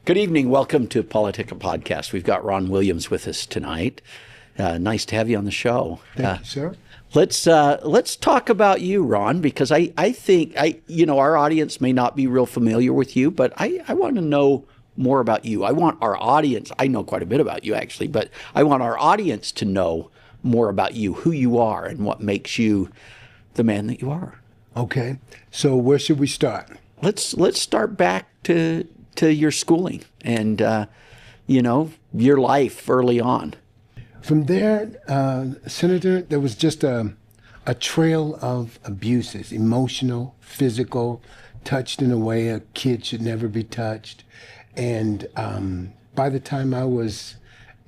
Good evening. Welcome to PoliticIt podcast. We've got Ron Williams with us tonight. Nice to have you on the show. Thank you, sir. Let's talk about you, Ron, because I think our audience may not be real familiar with you, but I want to know more about you. I want our audience, I know quite a bit about you actually, but I want our audience to know more about you, who you are, and what makes you the man that you are. Okay. So where should we start? Let's start back to your schooling and your life early on. From there, Senator, there was just a trail of abuses, emotional, physical, touched in a way a kid should never be touched. And by the time I was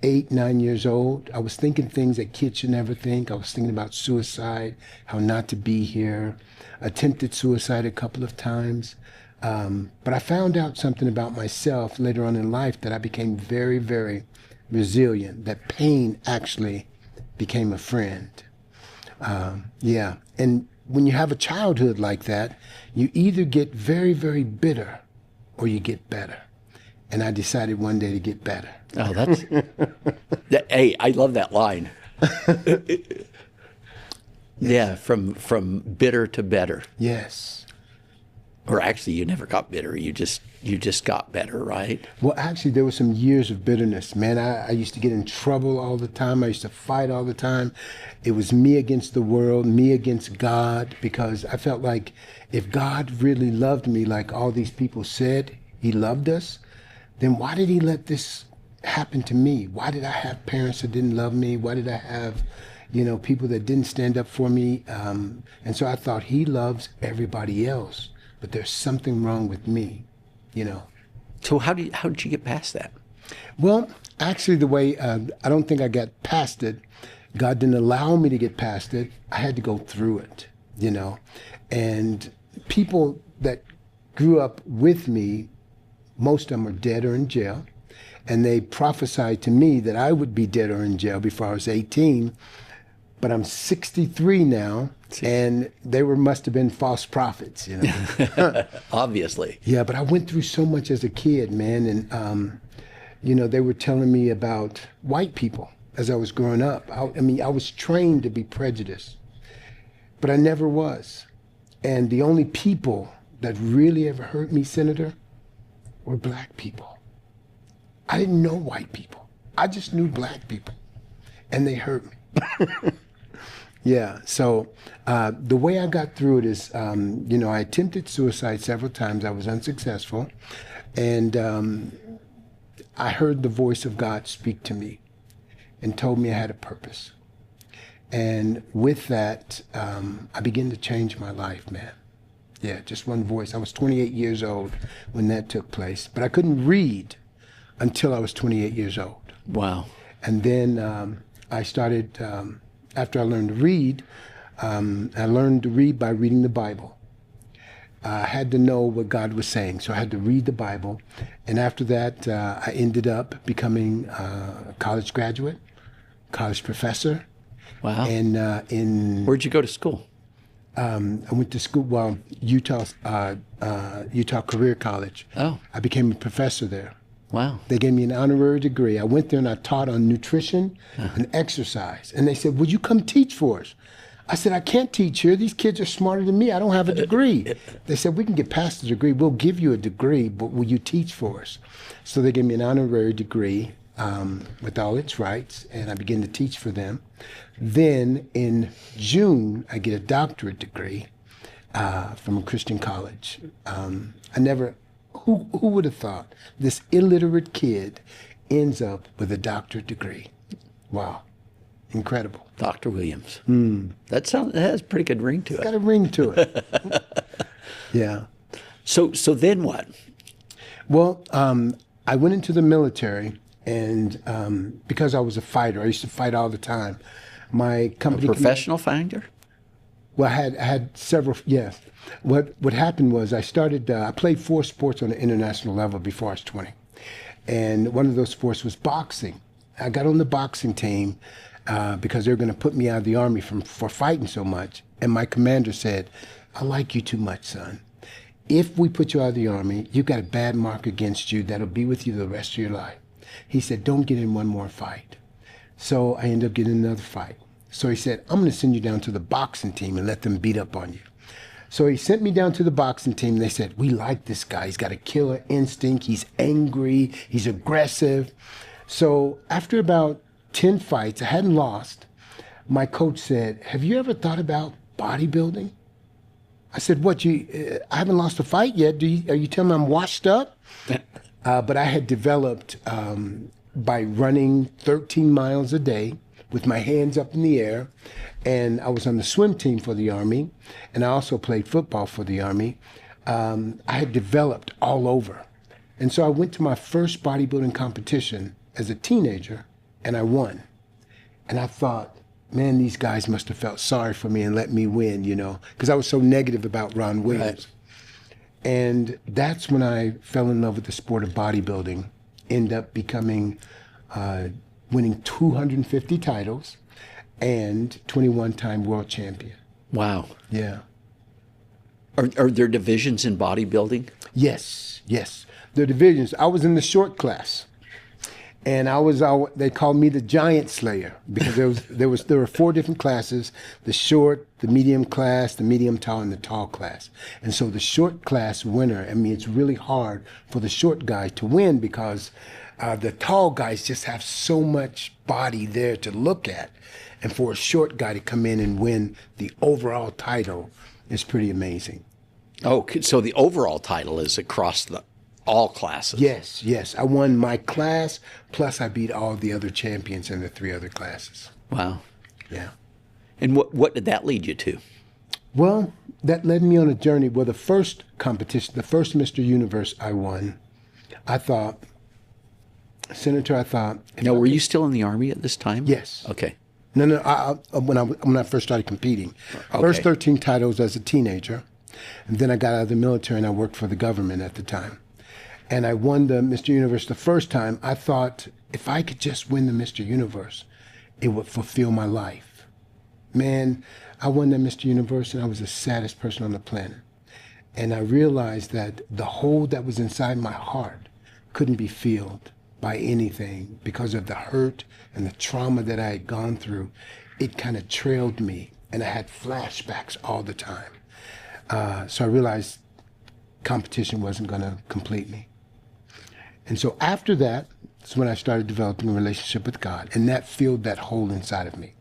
8, 9 years old, I was thinking things that kids should never think. I was thinking about suicide, how not to be here, attempted suicide a couple of times. But I found out something about myself later on in life that I became very, very resilient, that pain actually became a friend. And when you have a childhood like that, you either get very, very bitter or you get better. And I decided one day to get better. Oh, hey, I love that line. Yeah, from bitter to better. Yes. Or actually, you never got bitter. You just got better, right? Well, actually, there were some years of bitterness. Man, I used to get in trouble all the time. I used to fight all the time. It was me against the world, me against God, because I felt like if God really loved me like all these people said he loved us, then why did he let this happen to me? Why did I have parents that didn't love me? Why did I have, people that didn't stand up for me? And so I thought he loves everybody else, but there's something wrong with me, So how did you get past that? Well, actually, the way I don't think I got past it. God didn't allow me to get past it. I had to go through it, And people that grew up with me, most of them are dead or in jail. And they prophesied to me that I would be dead or in jail before I was 18. But I'm 63 now, and they must have been false prophets, Obviously. Yeah, but I went through so much as a kid, man. And, they were telling me about white people as I was growing up. I was trained to be prejudiced, but I never was. And the only people that really ever hurt me, Senator, were black people. I didn't know white people. I just knew black people, and they hurt me. Yeah, so the way I got through it is, I attempted suicide several times. I was unsuccessful, and I heard the voice of God speak to me and told me I had a purpose. And with that, I began to change my life, man. Yeah, just one voice. I was 28 years old when that took place, but I couldn't read until I was 28 years old. Wow. And then I started, after I learned to read, I learned to read by reading the Bible. I had to know what God was saying, so I had to read the Bible. And after that, I ended up becoming a college graduate, college professor. Wow. And where'd you go to school? I went to school, Utah Career College. Oh. I became a professor there. Wow. They gave me an honorary degree. I went there and I taught on nutrition and exercise. And they said, would you come teach for us? I said, I can't teach here. These kids are smarter than me. I don't have a degree. They said, we can get past the degree. We'll give you a degree, but will you teach for us? So they gave me an honorary degree with all its rights, and I began to teach for them. Then in June, I get a doctorate degree from a Christian college. Who would have thought this illiterate kid ends up with a doctorate degree? Wow. Incredible. Dr. Williams. That has a pretty good ring to it. It's got a ring to it. Yeah. So then what? Well, I went into the military, and because I was a fighter, I used to fight all the time. My company. A professional fighter? Well, I had several. Yes. What happened was I played 4 sports on an international level before I was 20, and one of those sports was boxing. I got on the boxing team because they were going to put me out of the Army for fighting so much. And my commander said, I like you too much, son. if we put you out of the Army, you got a bad mark against you that'll be with you the rest of your life. He said, don't get in one more fight. So I ended up getting another fight. So he said, I'm going to send you down to the boxing team and let them beat up on you. So he sent me down to the boxing team. They said, we like this guy. He's got a killer instinct. He's angry. He's aggressive. So after about 10 fights, I hadn't lost. My coach said, have you ever thought about bodybuilding? I said, what, I haven't lost a fight yet. Are you telling me I'm washed up? But I had developed by running 13 miles a day with my hands up in the air. And I was on the swim team for the Army. And I also played football for the Army. I had developed all over. And so I went to my first bodybuilding competition as a teenager, and I won. And I thought, man, these guys must have felt sorry for me and let me win, you know, because I was so negative about Ron Williams. Right. And that's when I fell in love with the sport of bodybuilding, ended up becoming, winning 250 titles and 21-time world champion. Wow. Yeah. Are there divisions in bodybuilding? Yes, yes. There are divisions. I was in the short class. And they called me the giant slayer because there were 4 different classes: the short, the medium class, the medium tall, and the tall class. And so the short class winner, I mean, it's really hard for the short guy to win because the tall guys just have so much body there to look at. And for a short guy to come in and win the overall title is pretty amazing. Oh, so the overall title is across all classes? Yes, yes. I won my class, plus I beat all the other champions in the 3 other classes. Wow. Yeah. And what did that lead you to? Well, that led me on a journey. Well, the first competition, the first Mr. Universe I won, I thought, Senator, Now, were you still in the Army at this time? Yes. Okay. No, when I first started competing. Okay. First 13 titles as a teenager, and then I got out of the military and I worked for the government at the time. And I won the Mr. Universe the first time. I thought, if I could just win the Mr. Universe, it would fulfill my life. Man, I won that Mr. Universe and I was the saddest person on the planet. And I realized that the hole that was inside my heart couldn't be filled by anything because of the hurt and the trauma that I had gone through. It kind of trailed me and I had flashbacks all the time. So I realized competition wasn't going to complete me. And so after that, that's when I started developing a relationship with God, and that filled that hole inside of me.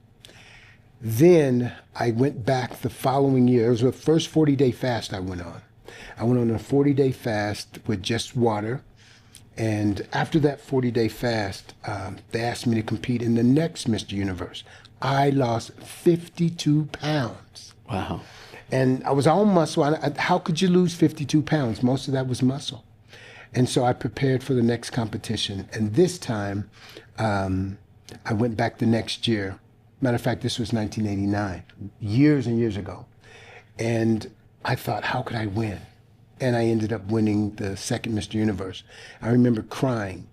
Then I went back the following year. It was the first 40-day fast I went on. I went on a 40-day fast with just water. And after that 40-day fast, they asked me to compete in the next Mr. Universe. I lost 52 pounds. Wow. And I was all muscle. How could you lose 52 pounds? Most of that was muscle. And so I prepared for the next competition. And this time, I went back the next year. Matter of fact, this was 1989, years and years ago. And I thought, how could I win? And I ended up winning the second Mr. Universe. I remember crying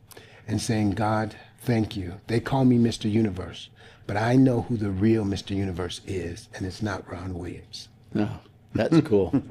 and saying, God, thank you. They call me Mr. Universe, but I know who the real Mr. Universe is, and it's not Ron Williams. No, that's cool.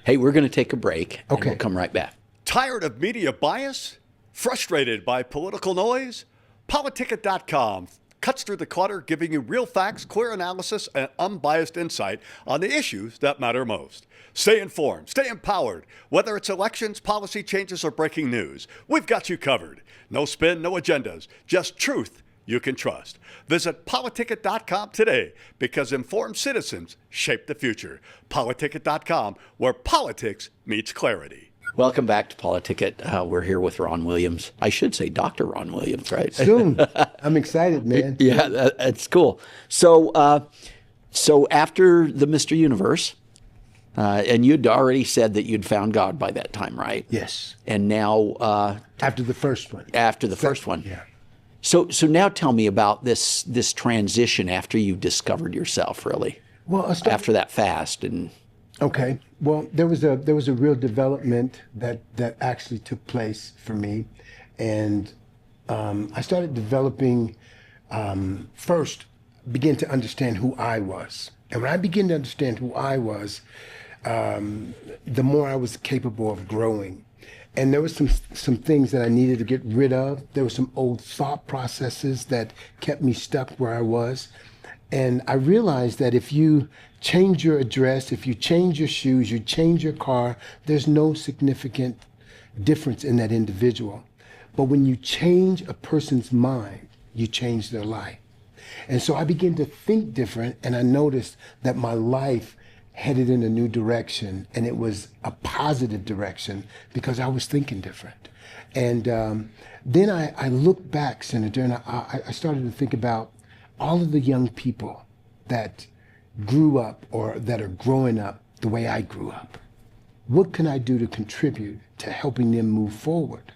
Hey, we're going to take a break. And Okay. we'll come right back. Tired of media bias? Frustrated by political noise? PoliticIt.com cuts through the clutter, giving you real facts, clear analysis, and unbiased insight on the issues that matter most. Stay informed, stay empowered. Whether it's elections, policy changes, or breaking news, we've got you covered. No spin, no agendas, just truth you can trust. Visit PoliticIt.com today, because informed citizens shape the future. PoliticIt.com, where politics meets clarity. Welcome back to PoliticIt. We're here with Ron Williams. I should say Dr. Ron Williams, right? Soon. I'm excited, man. Yeah, that's cool. So after the Mr. Universe, and you'd already said that you'd found God by that time, right? Yes. And now After the first one. after the first one. Yeah. So now tell me about this transition after you discovered yourself, really. Well, After that fast and Okay. Well, there was a real development that actually took place for me, and I started developing. First, begin to understand who I was, and when I began to understand who I was, the more I was capable of growing. And there was some things that I needed to get rid of. There were some old thought processes that kept me stuck where I was. And I realized that if you change your address, if you change your shoes, you change your car, there's no significant difference in that individual. But when you change a person's mind, you change their life. And so I began to think different, and I noticed that my life headed in a new direction, and it was a positive direction because I was thinking different. And then I looked back, Senator, and I started to think about all of the young people that grew up or that are growing up the way I grew up. What can I do to contribute to helping them move forward?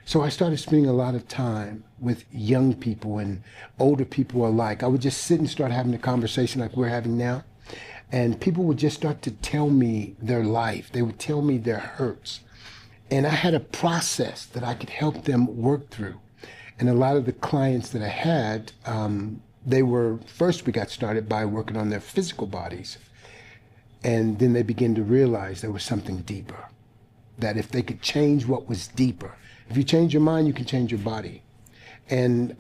So I started spending a lot of time with young people and older people alike. I would just sit and start having a conversation like we're having now. And people would just start to tell me their life. They would tell me their hurts. And I had a process that I could help them work through. And a lot of the clients that I had, first we got started by working on their physical bodies. And then they began to realize there was something deeper. That if they could change what was deeper, if you change your mind, you can change your body. And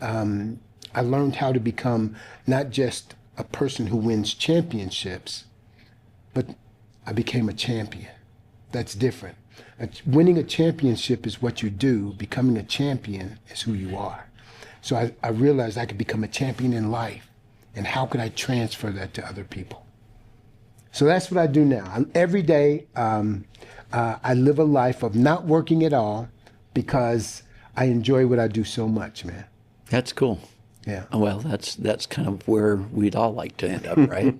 I learned how to become not just a person who wins championships, but I became a champion. That's different. Winning a championship is what you do. Becoming a champion is who you are. So I realized I could become a champion in life. And how could I transfer that to other people? So that's what I do now. Every day, I live a life of not working at all because I enjoy what I do so much, man. That's cool. Yeah. Well, that's kind of where we'd all like to end up, right?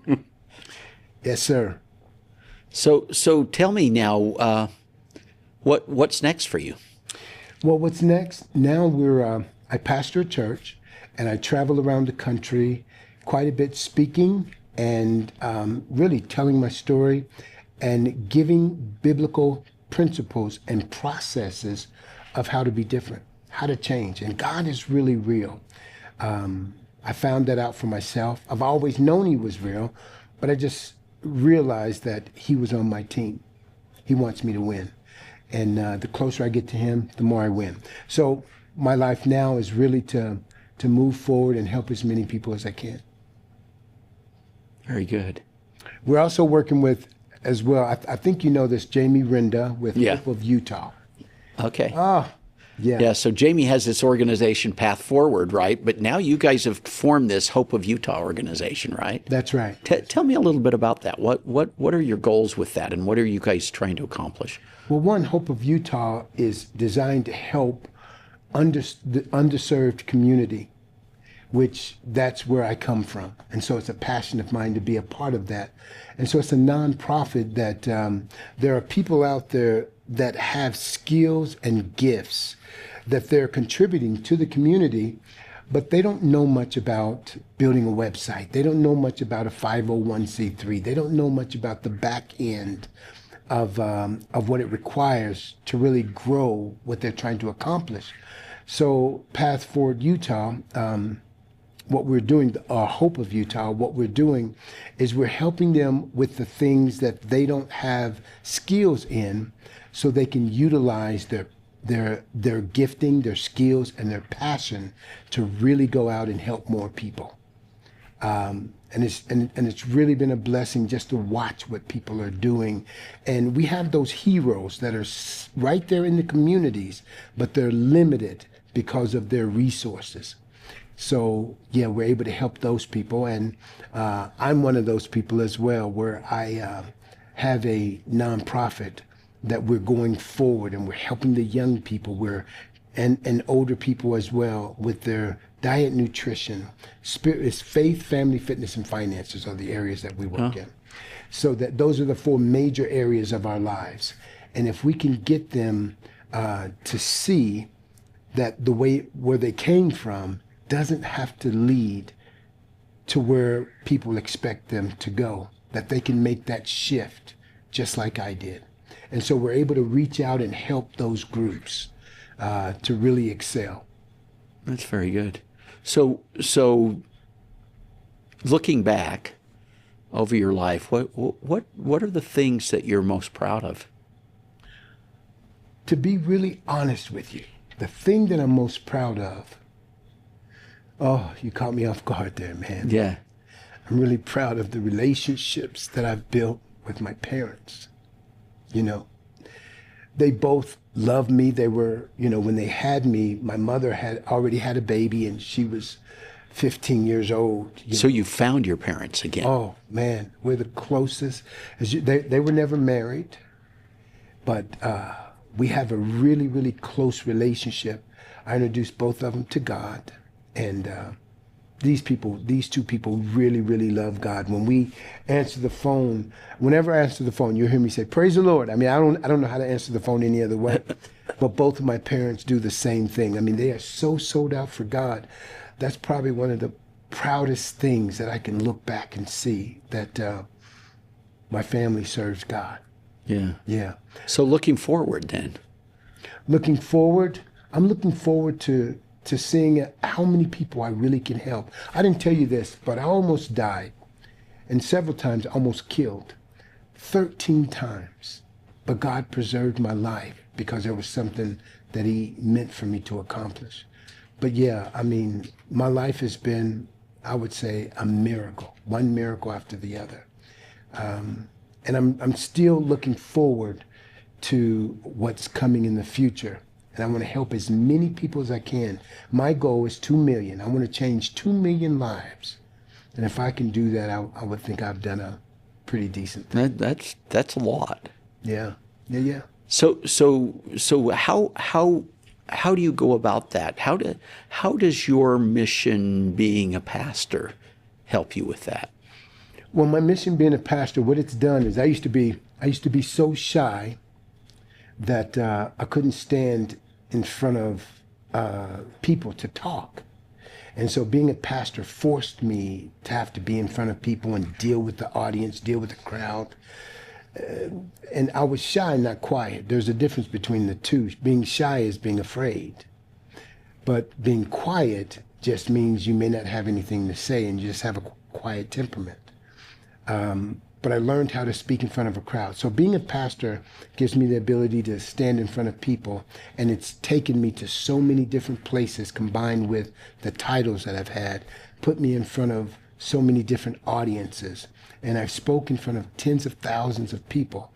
Yes, sir. So tell me now, what's next for you? Well, what's next? Now I pastor a church, and I travel around the country quite a bit, speaking and really telling my story and giving biblical principles and processes of how to be different, how to change. And God is really real. I found that out for myself. I've always known he was real, but I just realized that he was on my team. He wants me to win. And the closer I get to him, the more I win. So my life now is really to move forward and help as many people as I can. Very good. We're also working with, as well, I think you know this, Jamie Rinda with Hope of Utah. Okay. Yeah. Yeah, so Jamie has this organization, Path Forward, right? But now you guys have formed this Hope of Utah organization, right? That's right. Tell me a little bit about that. What are your goals with that, and what are you guys trying to accomplish? Well, one, Hope of Utah is designed to help the underserved community, which that's where I come from. And so it's a passion of mine to be a part of that. And so it's a nonprofit that there are people out there that have skills and gifts that they're contributing to the community, but they don't know much about building a website. They don't know much about a 501c3. They don't know much about the back end of what it requires to really grow what they're trying to accomplish. So Path Forward Utah, what we're doing, our Hope of Utah, what we're doing is we're helping them with the things that they don't have skills in, so they can utilize their gifting, their skills, and their passion to really go out and help more people. And it's really been a blessing just to watch what people are doing. And we have those heroes that are right there in the communities, but they're limited because of their resources. So yeah, we're able to help those people. And I'm one of those people as well, where I have a nonprofit that we're going forward, and we're helping the young people, and older people as well, with their diet, nutrition, faith, family, fitness, and finances are the areas that we work in. So that those are the four major areas of our lives. And if we can get them to see that the way where they came from doesn't have to lead to where people expect them to go, that they can make that shift just like I did. And so we're able to reach out and help those groups to really excel. That's very good. So looking back, over your life, what are the things that you're most proud of? To be really honest with you, the thing that I'm most proud of, oh, you caught me off guard there, man. Yeah. I'm really proud of the relationships that I've built with my parents. You know, they both loved me. They were, you know, when they had me, my mother had already had a baby and she was 15 years old. So you found your parents again. Oh, man, we're the closest. They were never married, but we have a really, really close relationship. I introduced both of them to God, and these two people really, really love God. When we answer the phone, whenever I answer the phone, you'll hear me say, "Praise the Lord." I mean, I don't know how to answer the phone any other way, but both of my parents do the same thing. I mean, they are so sold out for God. That's probably one of the proudest things that I can look back and see, that my family serves God. Yeah. Yeah. So looking forward then. Looking forward, I'm looking forward to seeing how many people I really can help. I didn't tell you this, but I almost died, and several times almost killed, 13 times. But God preserved my life because there was something that He meant for me to accomplish. But yeah, I mean, my life has been, I would say, a miracle, one miracle after the other. And I'm still looking forward to what's coming in the future. And I want to help as many people as I can. My goal is 2 million. I want to change 2 million lives. And if I can do that, I would think I've done a pretty decent thing. That's a lot. Yeah. Yeah. So how do you go about that? How does your mission being a pastor help you with that? Well, my mission being a pastor, what it's done is I used to be so shy that I couldn't stand in front of people to talk. And so being a pastor forced me to have to be in front of people and deal with the audience, deal with the crowd. And I was shy, not quiet. There's a difference between the two. Being shy is being afraid. But being quiet just means you may not have anything to say and you just have a quiet temperament. But I learned how to speak in front of a crowd. So being a pastor gives me the ability to stand in front of people, and it's taken me to so many different places, combined with the titles that I've had, put me in front of so many different audiences. And I've spoken in front of tens of thousands of people,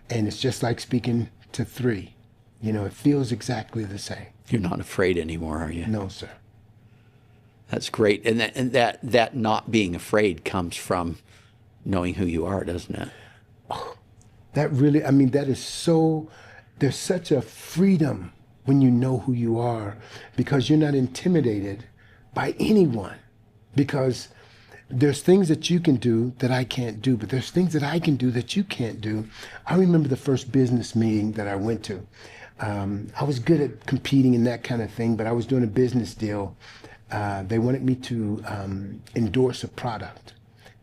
and it's just like speaking to 3. You know, it feels exactly the same. You're not afraid anymore, are you? No, sir. That's great. And that not being afraid comes from knowing who you are, doesn't it? Oh, that really, I mean, that is so, there's such a freedom when you know who you are, because you're not intimidated by anyone. Because there's things that you can do that I can't do, but there's things that I can do that you can't do. I remember the first business meeting that I went to. I was good at competing and that kind of thing, but I was doing a business deal. They wanted me to endorse a product.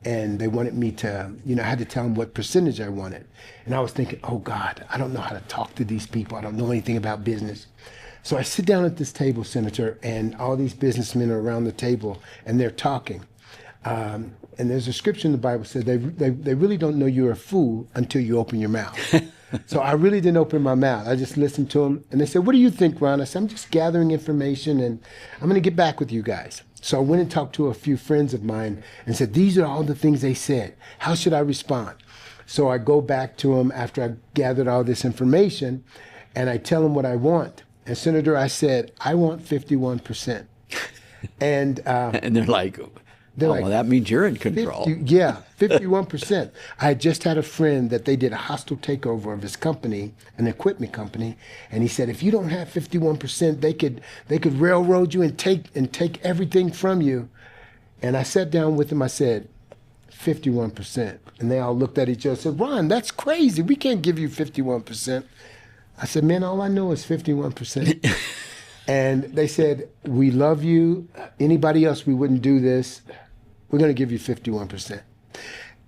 And they wanted me to, you know, I had to tell them what percentage I wanted. And I was thinking, oh God, I don't know how to talk to these people. I don't know anything about business. So I sit down at this table, Senator, and all these businessmen are around the table and they're talking. And there's a scripture in the Bible that says they really don't know you're a fool until you open your mouth. So I really didn't open my mouth. I just listened to them. And they said, "What do you think, Ron?" I said, "I'm just gathering information and I'm going to get back with you guys." So I went and talked to a few friends of mine and said, "These are all the things they said. How should I respond?" So I go back to them after I gathered all this information and I tell them what I want. And Senator, I said, "I want 51%. And they're like, well, that means you're in control. 51%. I had just had a friend that they did a hostile takeover of his company, an equipment company, and he said, if you don't have 51%, they could railroad you and take everything from you. And I sat down with him. I said, 51%. And they all looked at each other and said, "Ron, that's crazy. We can't give you 51%. I said, "Man, all I know is 51%. And they said, "We love you. Anybody else, we wouldn't do this. We're going to give you 51%.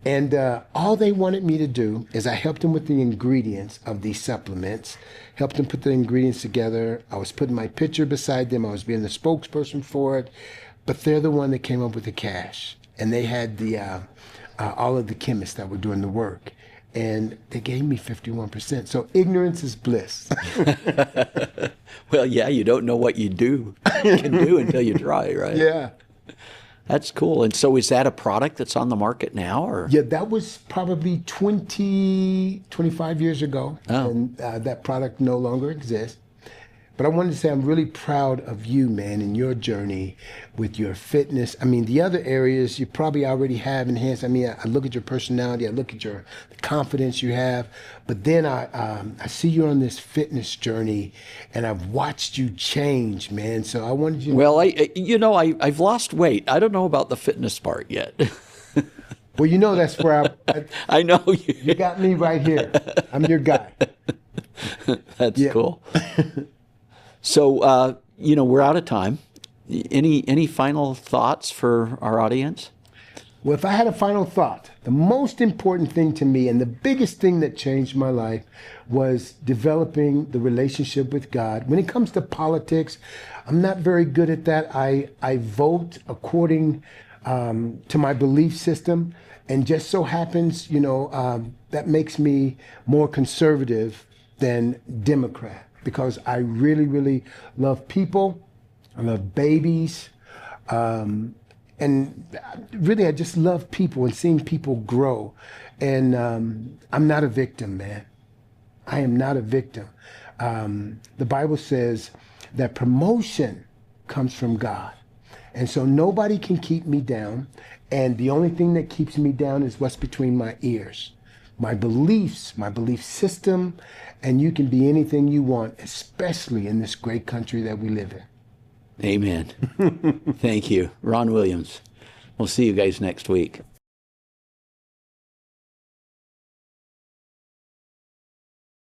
And all they wanted me to do is I helped them with the ingredients of these supplements, helped them put the ingredients together. I was putting my picture beside them. I was being the spokesperson for it. But they're the one that came up with the cash. And they had the all of the chemists that were doing the work. And they gave me 51%. So ignorance is bliss. Well, yeah, you don't know what you can do until you try, right? Yeah. That's cool. And so is that a product that's on the market now? Or? Yeah, that was probably 25 years ago. Oh. And that product no longer exists. But I wanted to say I'm really proud of you, man, and your journey with your fitness. I mean, the other areas you probably already have enhanced. I mean, I look at your personality, I look at the confidence you have, but then I see you on this fitness journey, and I've watched you change, man. So I wanted you to... Well, I've lost weight. I don't know about the fitness part yet. Well, you know that's where I know you got me right here. I'm your guy. That's cool. So, we're out of time. Any final thoughts for our audience? Well, if I had a final thought, the most important thing to me and the biggest thing that changed my life was developing the relationship with God. When it comes to politics, I'm not very good at that. I vote according to my belief system, and just so happens, that makes me more conservative than Democrat. Because I really, really love people, I love babies, and really I just love people and seeing people grow. And I'm not a victim, man. I am not a victim. The Bible says that promotion comes from God. And so nobody can keep me down. And the only thing that keeps me down is what's between my ears. My beliefs, my belief system, and you can be anything you want, especially in this great country that we live in. Amen. Thank you. Ron Williams. We'll see you guys next week.